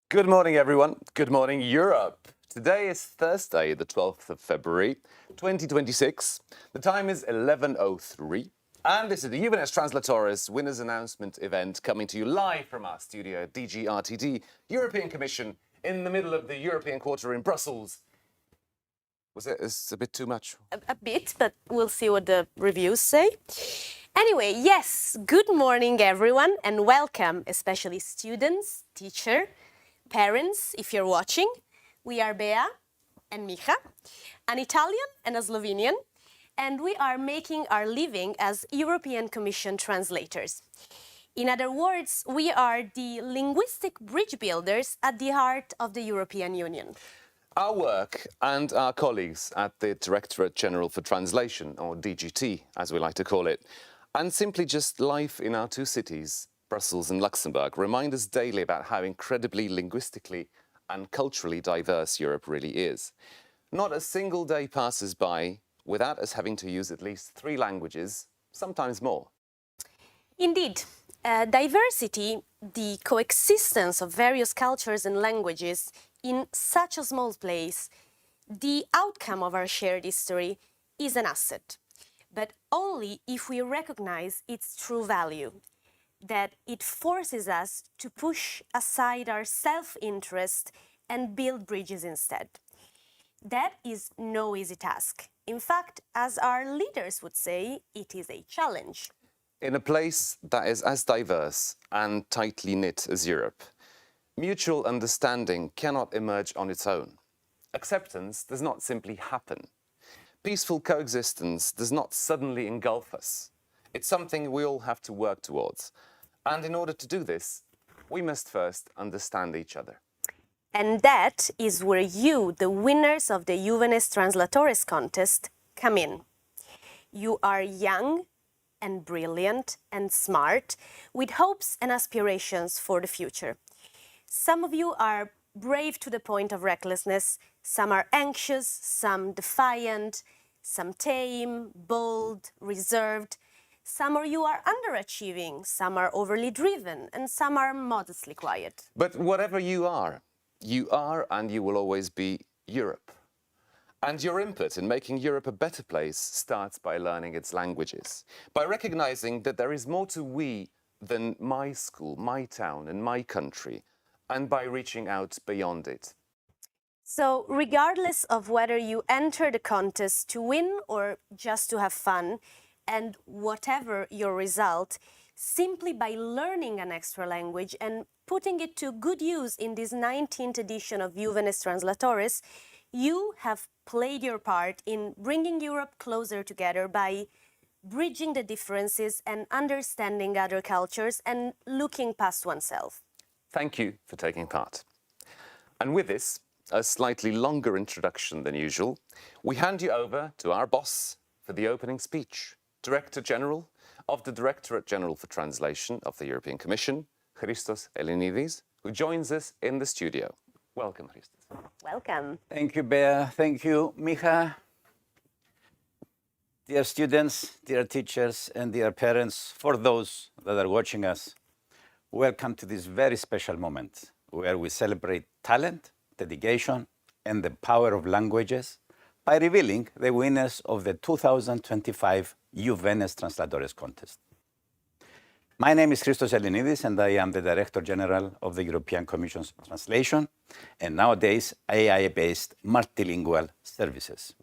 Good morning, everyone. Good morning, Europe. Today is Thursday, the 12th of February, 2026. The time is 11:03. And this is the Juvenes Translatores Winners Announcement event coming to you live from our studio at DGRTD, European Commission, in the middle of the European Quarter in Brussels. It's a bit too much? A bit, but we'll see what the reviews say. Anyway, yes, good morning, everyone, and welcome, especially students, teachers, parents, if you're watching. We are Bea and Micha, an Italian and a Slovenian, and we are making our living as European Commission translators. In other words, we are the linguistic bridge builders at the heart of the European Union. Our work and our colleagues at the Directorate General for Translation, or DGT, as we like to call it, and simply just life in our two cities, Brussels and Luxembourg, remind us daily about how incredibly linguistically and culturally diverse Europe really is. Not a single day passes by without us having to use at least 3 languages, sometimes more. Indeed, diversity, the coexistence of various cultures and languages in such a small place, the outcome of our shared history, is an asset, but only if we recognize its true value, that it forces us to push aside our self-interest and build bridges instead. That is no easy task. In fact, as our leaders would say, it is a challenge. In a place that is as diverse and tightly knit as Europe, mutual understanding cannot emerge on its own. Acceptance does not simply happen. Peaceful coexistence does not suddenly engulf us. It's something we all have to work towards. And in order to do this, we must first understand each other. And that is where you, the winners of the Juvenes Translatores contest, come in. You are young and brilliant and smart, with hopes and aspirations for the future. Some of you are brave to the point of recklessness, some are anxious, some defiant, some tame, bold, reserved. Some of you are underachieving, some are overly driven, and some are modestly quiet. But whatever you are and you will always be Europe. And your input in making Europe a better place starts by learning its languages, by recognizing that there is more to we than my school, my town, and my country, and by reaching out beyond it. So, regardless of whether you enter the contest to win or just to have fun, and whatever your result, simply by learning an extra language and putting it to good use in this 19th edition of Juvenes Translatores, you have played your part in bringing Europe closer together by bridging the differences and understanding other cultures and looking past oneself. Thank you for taking part. And with this, a slightly longer introduction than usual, we hand you over to our boss for the opening speech, Director General of the Directorate General for Translation of the European Commission, Christos Elenides, who joins us in the studio. Welcome, Christos. Welcome. Thank you, Bea. Thank you, Micha. Dear students, dear teachers, and dear parents, for those that are watching us, welcome to this very special moment where we celebrate talent, dedication, and the power of languages by revealing the winners of the 2025 Juvenes Translatores contest. My name is Christos Elenides, and I am the Director General of the European Commission's Translation and nowadays AI-based multilingual services.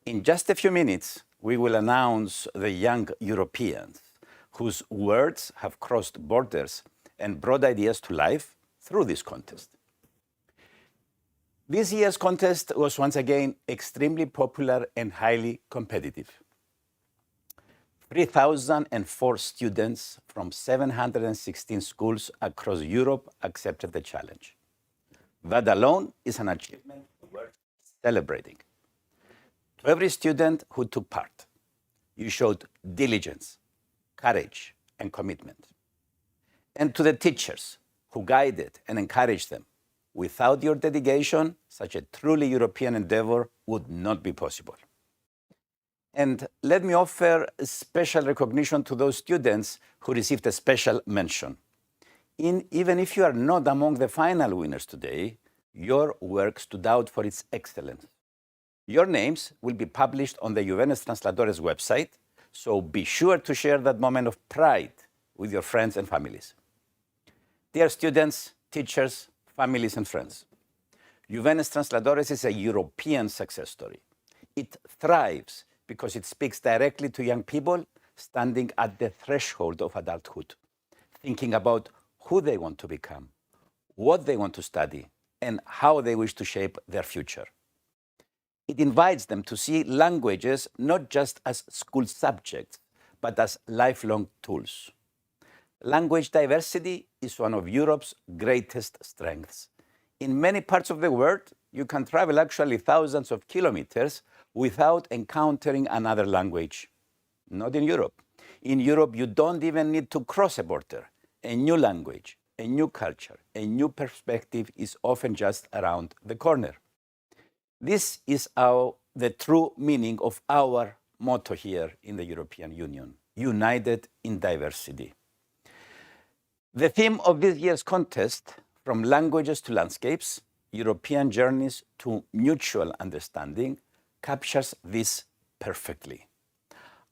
In just a few minutes, we will announce the young Europeans whose words have crossed borders and brought ideas to life through this contest. This year's contest was once again extremely popular and highly competitive. 3,004 students from 716 schools across Europe accepted the challenge. That alone is an achievement worth celebrating. To every student who took part, you showed diligence, courage, and commitment. And to the teachers who guided and encouraged them, without your dedication, such a truly European endeavor would not be possible. And let me offer special recognition to those students who received a special mention. Even if you are not among the final winners today, your work stood out for its excellence. Your names will be published on the Juvenes Translatores website, so be sure to share that moment of pride with your friends and families. Dear students, teachers, families, and friends, Juvenes Translatores is a European success story. It thrives because it speaks directly to young people standing at the threshold of adulthood, thinking about who they want to become, what they want to study, and how they wish to shape their future. It invites them to see languages not just as school subjects, but as lifelong tools. Language diversity is one of Europe's greatest strengths. In many parts of the world, you can travel actually thousands of kilometers without encountering another language. Not in Europe. In Europe, you don't even need to cross a border. A new language, a new culture, a new perspective is often just around the corner. This is the true meaning of our motto here in the European Union, united in diversity. The theme of this year's contest, From Languages to Landscapes, European Journeys to Mutual Understanding, captures this perfectly.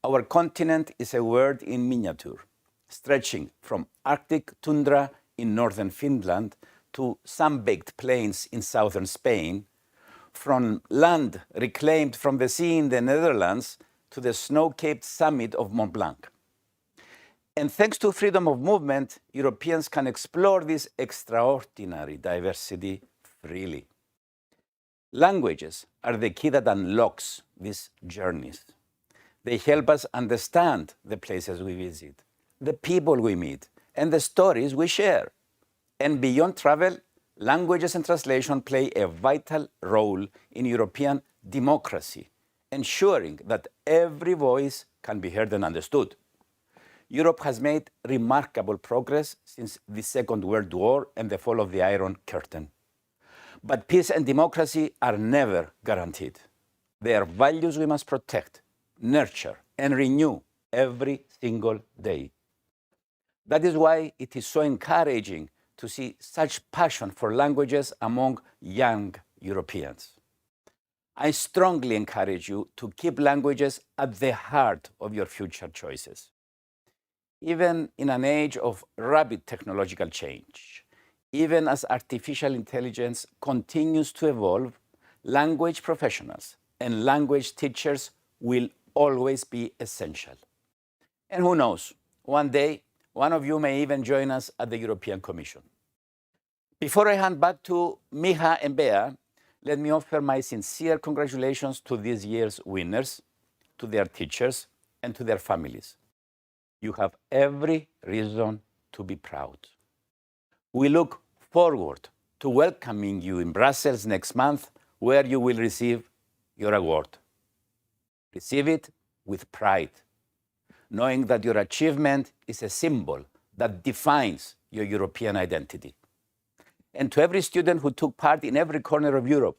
Our continent is a world in miniature, stretching from Arctic tundra in northern Finland to sun-baked plains in southern Spain, from land reclaimed from the sea in the Netherlands to the snow-capped summit of Mont Blanc. And thanks to freedom of movement, Europeans can explore this extraordinary diversity freely. Languages are the key that unlocks these journeys. They help us understand the places we visit, the people we meet, and the stories we share. And beyond travel, languages and translation play a vital role in European democracy, ensuring that every voice can be heard and understood. Europe has made remarkable progress since the Second World War and the fall of the Iron Curtain. But peace and democracy are never guaranteed. They are values we must protect, nurture, and renew every single day. That is why it is so encouraging to see such passion for languages among young Europeans. I strongly encourage you to keep languages at the heart of your future choices. Even in an age of rapid technological change, even as artificial intelligence continues to evolve, language professionals and language teachers will always be essential. And who knows, one day, one of you may even join us at the European Commission. Before I hand back to Miha and Bea, let me offer my sincere congratulations to this year's winners, to their teachers, and to their families. You have every reason to be proud. We look forward to welcoming you in Brussels next month, where you will receive your award. Receive it with pride, knowing that your achievement is a symbol that defines your European identity. And to every student who took part in every corner of Europe,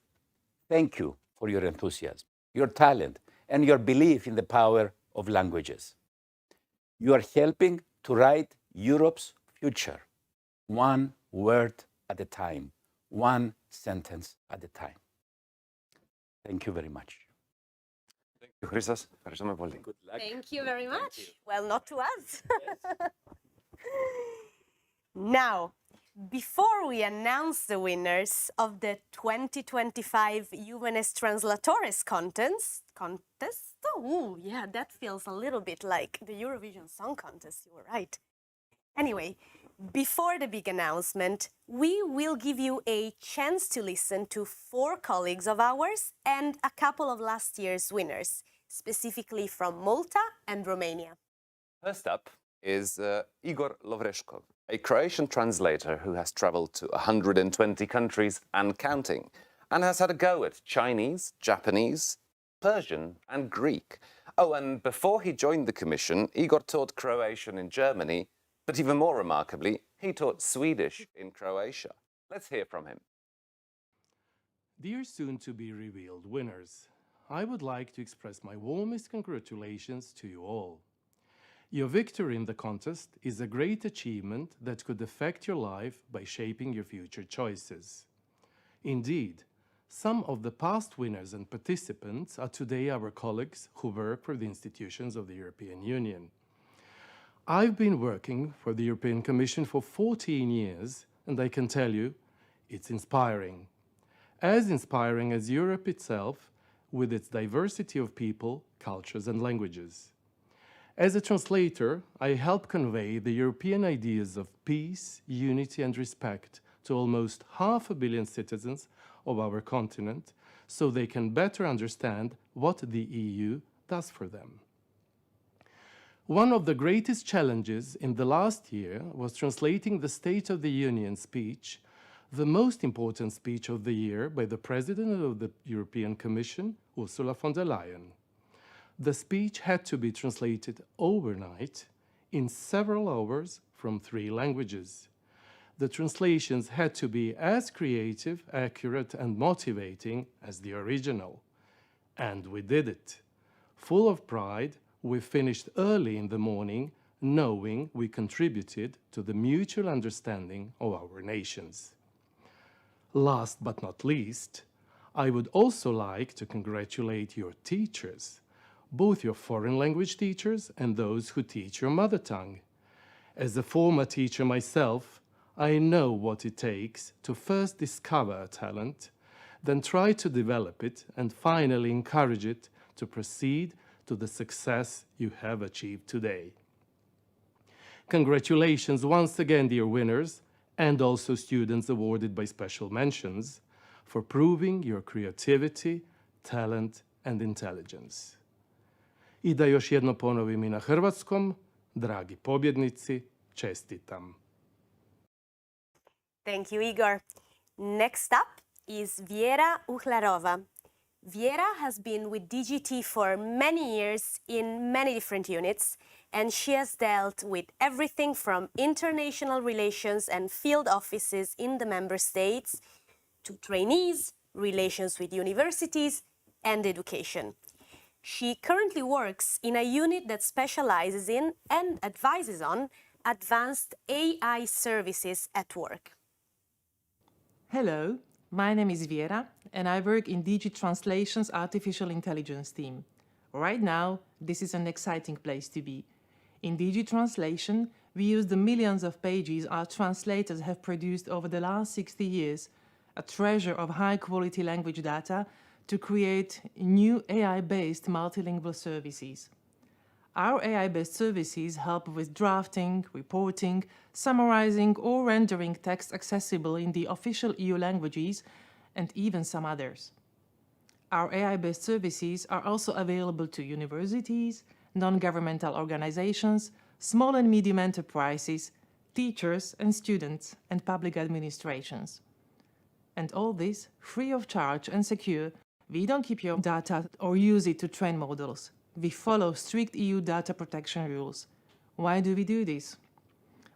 thank you for your enthusiasm, your talent, and your belief in the power of languages. You are helping to write Europe's future, one word at a time, one sentence at a time. Thank you very much. Thank you, Christos. Ευχαριστούμε πολύ. Good luck. Thank you very much. Well, not to us. Now, before we announce the winners of the 2025 Juvenes Translatores contest, oh, yeah, that feels a little bit like the Eurovision Song Contest, you were right. Anyway, before the big announcement, we will give you a chance to listen to 4 colleagues of ours and a couple of last year's winners, specifically from Malta and Romania. First up is Igor Lovreshkov, a Croatian translator who has traveled to 120 countries and counting, and has had a go at Chinese, Japanese, Persian, and Greek. Oh, and before he joined the Commission, Igor taught Croatian in Germany, but even more remarkably, he taught Swedish in Croatia. Let's hear from him. Dear soon-to-be-revealed winners, I would like to express my warmest congratulations to you all. Your victory in the contest is a great achievement that could affect your life by shaping your future choices. Indeed, some of the past winners and participants are today our colleagues who work for the institutions of the European Union. I've been working for the European Commission for 14 years, and I can tell you, it's inspiring. As inspiring as Europe itself, with its diversity of people, cultures, and languages. As a translator, I help convey the European ideas of peace, unity, and respect to almost 500 million citizens of our continent, so they can better understand what the EU does for them. One of the greatest challenges in the last year was translating the State of the Union speech, the most important speech of the year by the President of the European Commission, Ursula von der Leyen. The speech had to be translated overnight in several hours from 3 languages. The translations had to be as creative, accurate, and motivating as the original. And we did it. Full of pride, we finished early in the morning, knowing we contributed to the mutual understanding of our nations. Last but not least, I would also like to congratulate your teachers, both your foreign language teachers and those who teach your mother tongue. As a former teacher myself, I know what it takes to first discover a talent, then try to develop it, and finally encourage it to proceed to the success you have achieved today. Congratulations once again, dear winners, and also students awarded by special mentions, for proving your creativity, talent, and intelligence. I da još jedno ponovim i na hrvatskom, dragi pobjednici, čestitam. Thank you, Igor. Next up is Viera Uhlarova. Viera has been with DGT for many years in many different units, and she has dealt with everything from international relations and field offices in the member states to trainees, relations with universities, and education. She currently works in a unit that specializes in and advises on advanced AI services at work. Hello, my name is Viera, and I work in DG Translation's Artificial Intelligence team. Right now, this is an exciting place to be. In DG Translation, we use the millions of pages our translators have produced over the last 60 years, a treasure of high-quality language data, to create new AI-based multilingual services. Our AI-based services help with drafting, reporting, summarizing, or rendering text accessible in the official EU languages, and even some others. Our AI-based services are also available to universities, non-governmental organizations, small and medium enterprises, teachers and students, and public administrations. And all this free of charge and secure. We don't keep your data or use it to train models. We follow strict EU data protection rules. Why do we do this?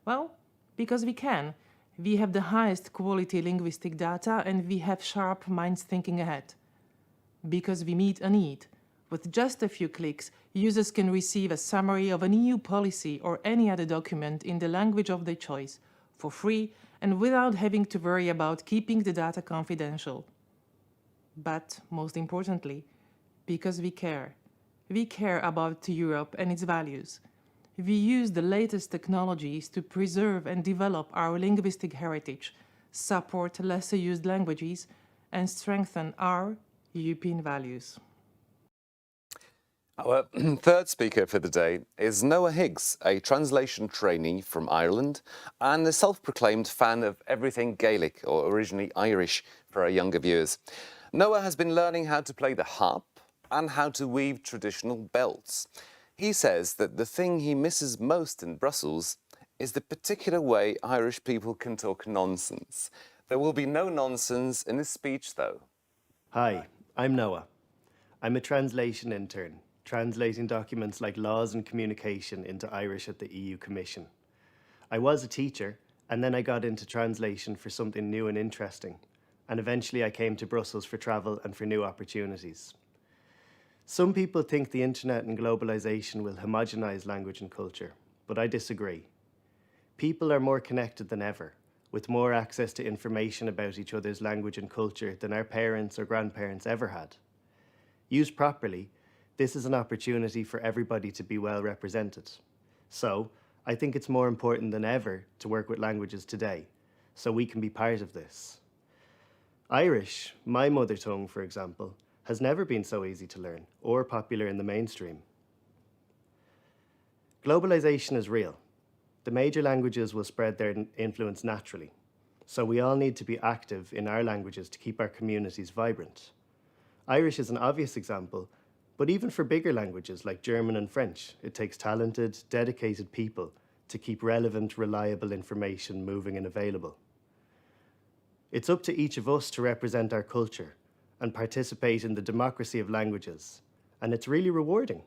Well, because we can. We have the highest quality linguistic data and we have sharp minds thinking ahead. Because we meet a need. With just a few clicks, users can receive a summary of an EU policy or any other document in the language of their choice, for free and without having to worry about keeping the data confidential. But most importantly, because we care. We care about Europe and its values. We use the latest technologies to preserve and develop our linguistic heritage, support lesser used languages, and strengthen our European values. Our third speaker for the day is Noah Higgs, a translation trainee from Ireland and a self-proclaimed fan of everything Gaelic, or originally Irish, for our younger viewers. Noah has been learning how to play the harp and how to weave traditional belts. He says that the thing he misses most in Brussels is the particular way Irish people can talk nonsense. There will be no nonsense in this speech, though. Hi, I'm Noah. I'm a translation intern, translating documents like laws and communication into Irish at the EU Commission. I was a teacher, and then I got into translation for something new and interesting, and eventually I came to Brussels for travel and for new opportunities. Some people think the internet and globalization will homogenize language and culture, but I disagree. People are more connected than ever, with more access to information about each other's language and culture than our parents or grandparents ever had. Used properly, this is an opportunity for everybody to be well represented. So, I think it's more important than ever to work with languages today, so we can be part of this. Irish, my mother tongue, for example, has never been so easy to learn or popular in the mainstream. Globalization is real. The major languages will spread their influence naturally, so we all need to be active in our languages to keep our communities vibrant. Irish is an obvious example, but even for bigger languages like German and French, it takes talented, dedicated people to keep relevant, reliable information moving and available. It's up to each of us to represent our culture and participate in the democracy of languages, and it's really rewarding.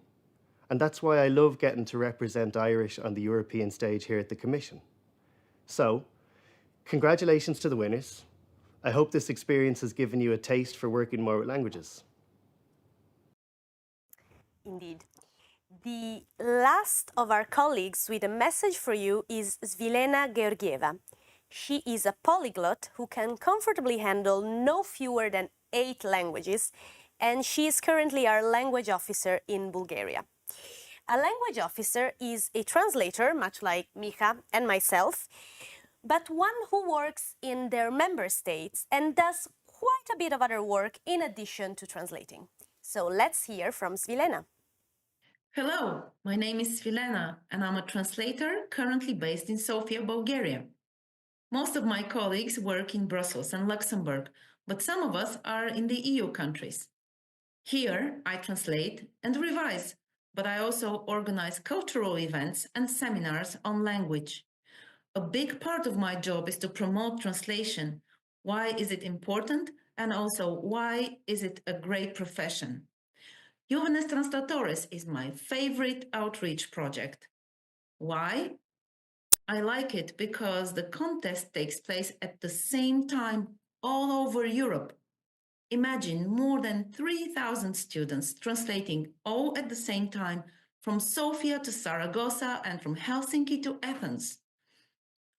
And that's why I love getting to represent Irish on the European stage here at the Commission. So, congratulations to the winners. I hope this experience has given you a taste for working more with languages. Indeed. The last of our colleagues with a message for you is Svilena Georgieva. She is a polyglot who can comfortably handle no fewer than 8 languages, and she is currently our language officer in Bulgaria. A language officer is a translator, much like Micha and myself, but one who works in their member states and does quite a bit of other work in addition to translating. So let's hear from Svilena. Hello, my name is Svilena, and I'm a translator currently based in Sofia, Bulgaria. Most of my colleagues work in Brussels and Luxembourg, but some of us are in the EU countries. Here, I translate and revise, but I also organize cultural events and seminars on language. A big part of my job is to promote translation. Why is it important? And also, why is it a great profession? Juvenes Translatores is my favorite outreach project. Why? I like it because the contest takes place at the same time all over Europe. Imagine more than 3,000 students translating all at the same time from Sofia to Saragossa and from Helsinki to Athens.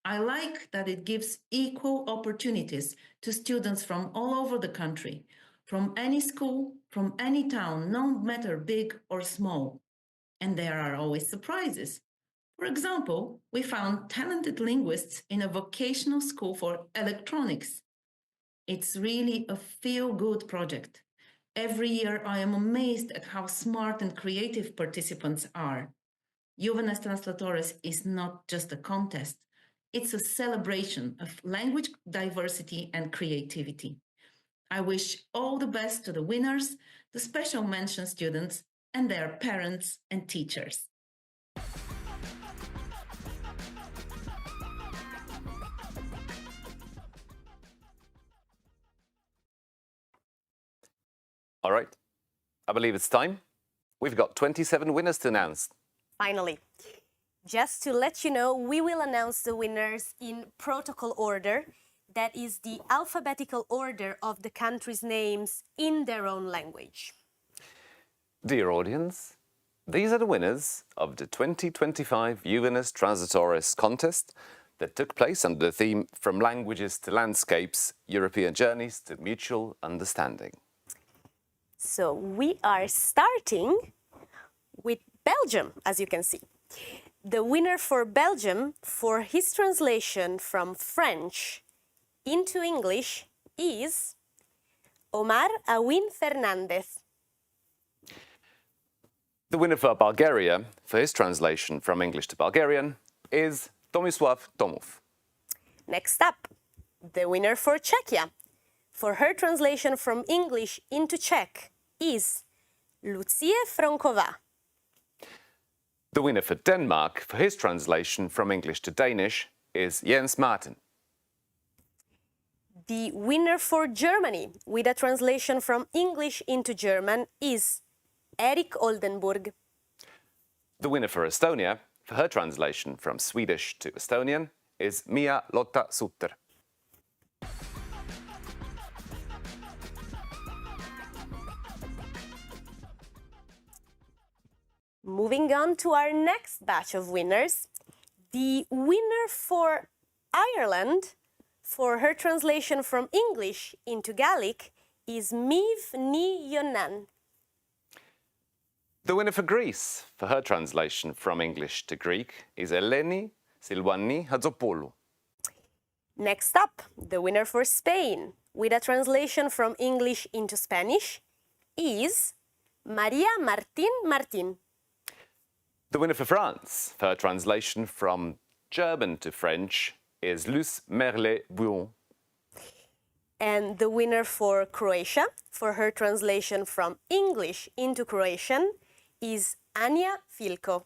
I like that it gives equal opportunities to students from all over the country, from any school, from any town, no matter big or small. And there are always surprises. For example, we found talented linguists in a vocational school for electronics. It's really a feel-good project. Every year I am amazed at how smart and creative participants are. Juvenes Translatores is not just a contest. It's a celebration of language diversity and creativity. I wish all the best to the winners, the special mention students, and their parents and teachers. All right, I believe it's time. We've got 27 winners to announce. Finally. Just to let you know, we will announce the winners in protocol order. That is the alphabetical order of the countries' names in their own language. Dear audience, these are the winners of the 2025 Juvenes Translatores contest that took place under the theme From Languages to Landscapes, European Journeys to Mutual Understanding. So we are starting with Belgium, as you can see. The winner for Belgium for his translation from French into English is Omar Awin Fernandez. The winner for Bulgaria for his translation from English to Bulgarian is Tomisław Tomov. Next up, the winner for Czechia for her translation from English into Czech is Lucie Franková. The winner for Denmark for his translation from English to Danish is Jens Martin. The winner for Germany with a translation from English into German is Erik Oldenburg. The winner for Estonia for her translation from Swedish to Estonian is Mia-Lotta Sutter. Moving on to our next batch of winners, the winner for Ireland for her translation from English into Gaelic is Miv Ni Yonan. The winner for Greece for her translation from English to Greek is Eleni Silvani Hadzopoulou. Next up, the winner for Spain with a translation from English into Spanish is Maria Martín Martín. The winner for France for her translation from German to French is Luce Merlet-Bouillon. And the winner for Croatia for her translation from English into Croatian is Anja Filko.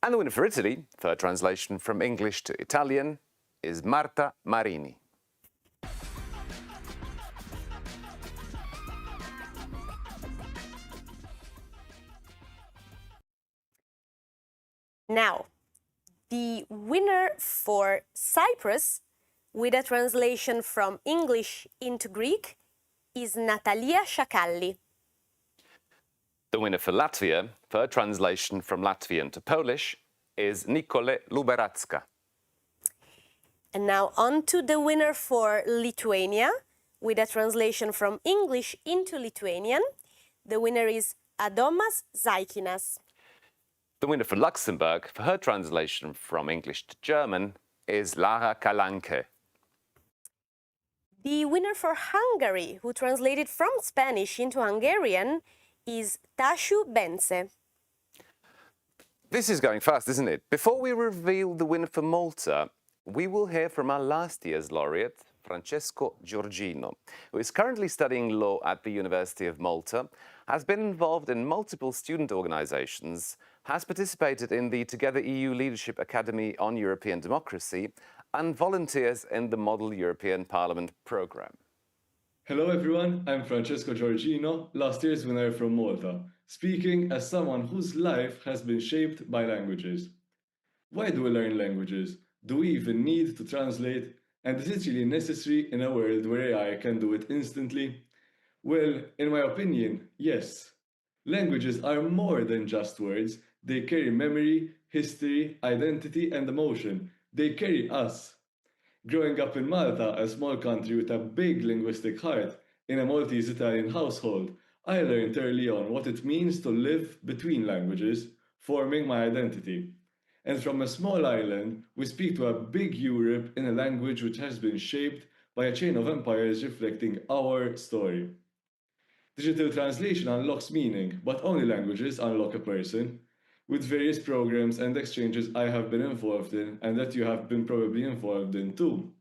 And the winner for Italy for her translation from English to Italian is Marta Marini. Now, the winner for Cyprus with a translation from English into Greek is Natalia Shakalli. The winner for Latvia for her translation from Latvian to Polish is Nicole Luberacka. And now on to the winner for Lithuania with a translation from English into Lithuanian. The winner is Adomas Zaikinas. The winner for Luxembourg for her translation from English to German is Lara Kalanke. The winner for Hungary, who translated from Spanish into Hungarian, is Tashu Bense. This is going fast, isn't it? Before we reveal the winner for Malta, we will hear from our last year's laureate, Francesco Giorgino, who is currently studying law at the University of Malta, has been involved in multiple student organizations, has participated in the Together EU Leadership Academy on European Democracy, and volunteers in the Model European Parliament programme. Hello everyone, I'm Francesco Giorgino, last year's winner from Malta, speaking as someone whose life has been shaped by languages. Why do we learn languages? Do we even need to translate? And is it really necessary in a world where AI can do it instantly? Well, in my opinion, yes. Languages are more than just words. They carry memory, history, identity, and emotion. They carry us. Growing up in Malta, a small country with a big linguistic heart, in a Maltese Italian household, I learned early on what it means to live between languages, forming my identity. And from a small island, we speak to a big Europe in a language which has been shaped by a chain of empires reflecting our story. Digital translation unlocks meaning, but only languages unlock a person. With various programs and exchanges I have been involved in, and that you have been probably involved in too,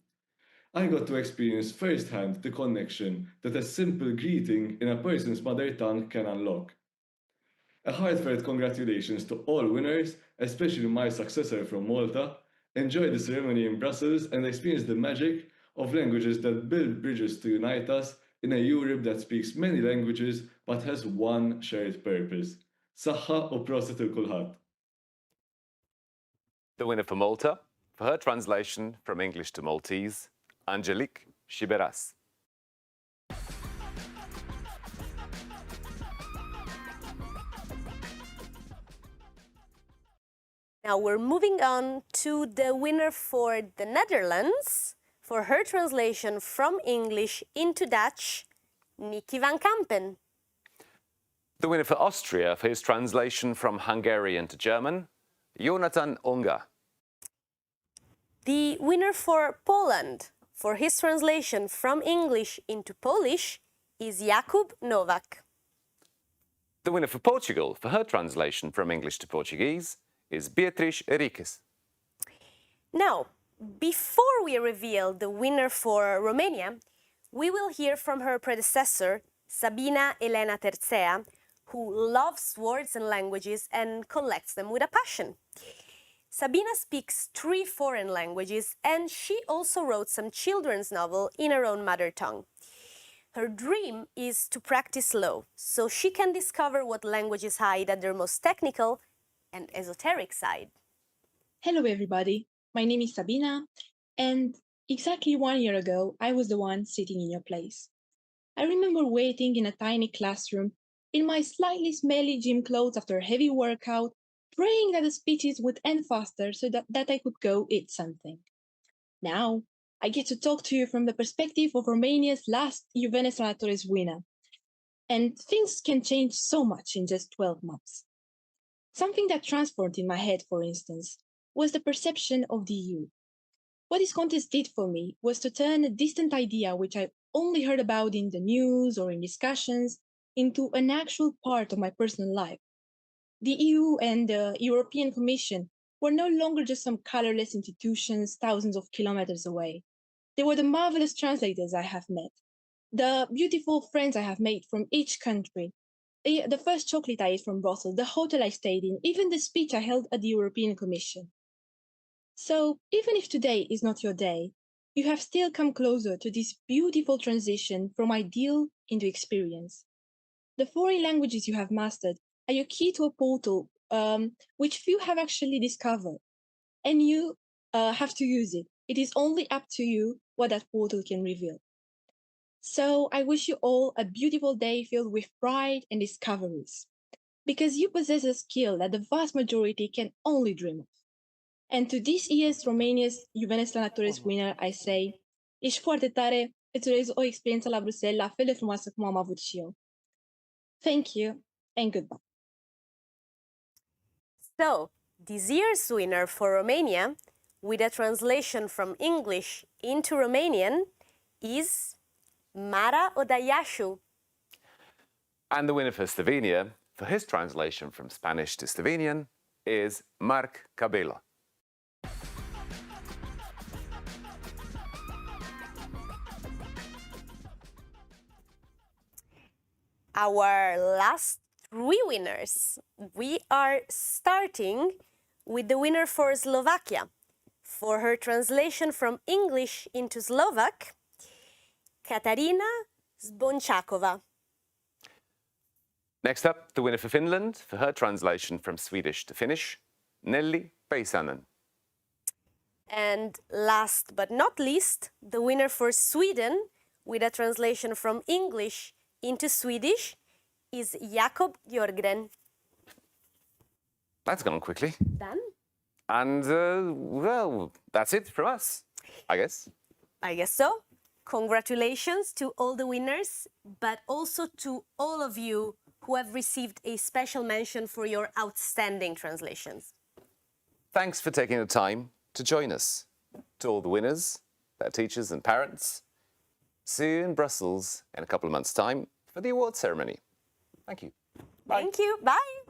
I got to experience firsthand the connection that a simple greeting in a person's mother tongue can unlock. A heartfelt congratulations to all winners, especially my successor from Malta. Enjoy the ceremony in Brussels and experience the magic of languages that build bridges to unite us in a Europe that speaks many languages but has one shared purpose. Saħħa u proset il kulħadd. The winner for Malta, for her translation from English to Maltese, Angelique Chiberas. Now we're moving on to the winner for the Netherlands for her translation from English into Dutch, Nicky van Kampen. The winner for Austria for his translation from Hungarian to German, Jonathan Unga. The winner for Poland for his translation from English into Polish is Jakub Nowak. The winner for Portugal for her translation from English to Portuguese is Beatriz Henriques. Now, before we reveal the winner for Romania, we will hear from her predecessor, Sabina Elena Terțea, who loves words and languages and collects them with a passion. Sabina speaks 3 foreign languages and she also wrote some children's novel in her own mother tongue. Her dream is to practice law, so she can discover what languages hide at their most technical and esoteric side. Hello everybody, my name is Sabina, and exactly 1 year ago I was the one sitting in your place. I remember waiting in a tiny classroom in my slightly smelly gym clothes after a heavy workout, praying that the speeches would end faster so that I could go eat something. Now, I get to talk to you from the perspective of Romania's last Juvenes Translatores winner. And things can change so much in just 12 months. Something that transformed in my head, for instance, was the perception of the EU. What this contest did for me was to turn a distant idea which I only heard about in the news or in discussions into an actual part of my personal life. The EU and the European Commission were no longer just some colorless institutions thousands of kilometers away. They were the marvelous translators I have met, the beautiful friends I have made from each country, the first chocolate I ate from Brussels, the hotel I stayed in, even the speech I held at the European Commission. So, even if today is not your day, you have still come closer to this beautiful transition from ideal into experience. The foreign languages you have mastered are your key to a portal which few have actually discovered, and you have to use it. It is only up to you what that portal can reveal. So I wish you all a beautiful day filled with pride and discoveries, because you possess a skill that the vast majority can only dream of. And to this year's Romania's Juvenes Translatores winner, I say, ești foarte tare, îți urez o experiență la Bruxelles la fel de frumoasă cum am avut și eu. Thank you and goodbye. So, this year's winner for Romania, with a translation from English into Romanian, is Mara Odayashu. And the winner for Slovenia, for his translation from Spanish to Slovenian, is Mark Cabela. Our last three winners. We are starting with the winner for Slovakia. For her translation from English into Slovak, Katarina Zbončáková. Next up, the winner for Finland, for her translation from Swedish to Finnish, Nelli Peisanen. And last but not least, the winner for Sweden, with a translation from English into Swedish, is Jakob Jorgren. That's gone quickly. Done? And, well, that's it from us, I guess. I guess so. Congratulations to all the winners, but also to all of you who have received a special mention for your outstanding translations. Thanks for taking the time to join us. To all the winners, their teachers and parents, see you in Brussels in a couple of months' time for the award ceremony. Thank you. Bye. Thank you. Bye.